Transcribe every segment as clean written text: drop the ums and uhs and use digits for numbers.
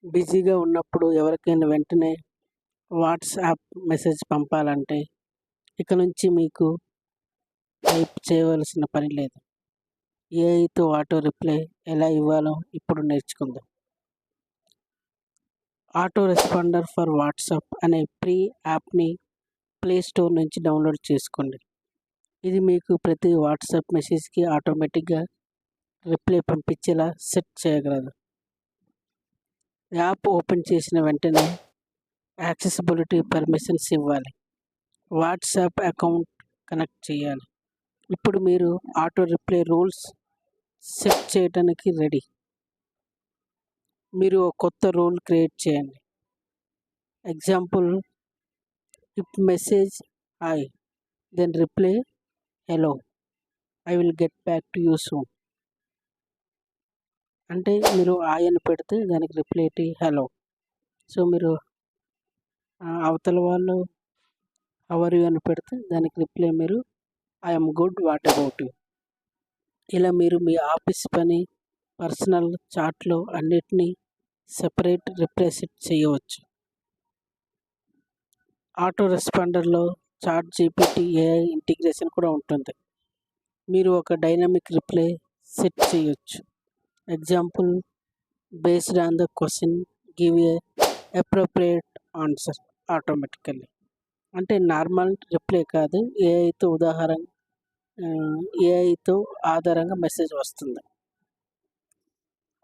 బిజీగా ఉన్నప్పుడు ఎవరికైనా వెంటనే వాట్సాప్ మెసేజ్ పంపాలంటే ఇక నుంచి మీకు టైప్ చేయవలసిన పని లేదు. ఏఐతో ఆటో రిప్లై ఎలా ఇవ్వాలో ఇప్పుడు నేర్చుకుందాం. ఆటో రెస్పాండర్ ఫర్ వాట్సాప్ అనే ఫ్రీ యాప్ని ప్లే స్టోర్ నుంచి డౌన్లోడ్ చేసుకోండి. ఇది మీకు ప్రతి వాట్సాప్ మెసేజ్కి ఆటోమేటిక్గా రిప్లై పంపించేలా సెట్ చేయగలదు. యాప్ ఓపెన్ చేసిన వెంటనే యాక్సెసిబిలిటీ పర్మిషన్స్ ఇవ్వాలి. వాట్సాప్ అకౌంట్ కనెక్ట్ చేయాలి. ఇప్పుడు మీరు ఆటో రిప్లై రూల్స్ సెట్ చేయడానికి రెడీ. మీరు ఒక కొత్త రూల్ క్రియేట్ చేయండి. Example, if message hi then reply hello, I will get back to you soon. అంటే మీరు హాయ్ అని పెడితే దానికి రిప్లై ఏంటి హలో. సో మీరు అవతల వాళ్ళు హౌ ఆర్ యూ అని పెడితే దానికి రిప్లై మీరు I'm good, what about you. ఇలా మీరు మీ ఆఫీస్ పని, పర్సనల్ చాట్లో అన్నిటినీ సెపరేట్ రిప్లై సెట్ చేయవచ్చు. ఆటో రెస్పాండర్లో చాట్ జీపీటీ ఏఐ ఇంటిగ్రేషన్ కూడా ఉంటుంది. మీరు ఒక డైనమిక్ రిప్లై సెట్ చేయొచ్చు. Example, based on the question give a appropriate answer automatically. అంటే నార్మల్ రిప్లై కాదు, ఏఐతో ఆధారంగా మెసేజ్ వస్తుంది.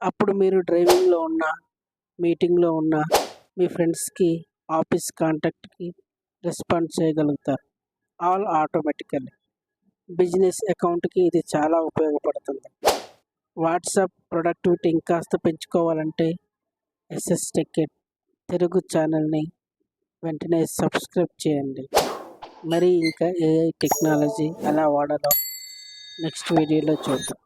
అప్పుడు మీరు డ్రైవింగ్లో ఉన్న, మీటింగ్లో ఉన్న మీ ఫ్రెండ్స్కి, ఆఫీస్ కాంటాక్ట్కి రెస్పాండ్ చేయగలుగుతారు, ఆల్ ఆటోమేటికల్లీ. బిజినెస్ అకౌంట్కి ఇది చాలా ఉపయోగపడుతుంది. వాట్సాప్ ప్రొడక్టివిటీ ఇంకాస్త పెంచుకోవాలంటే ఎస్ఎస్ టెక్ తెలుగు ఛానల్ని వెంటనే సబ్స్క్రైబ్ చేయండి. మరి ఇంకా ఏఐ టెక్నాలజీ ఎలా వాడాలో నెక్స్ట్ వీడియోలో చూద్దాం.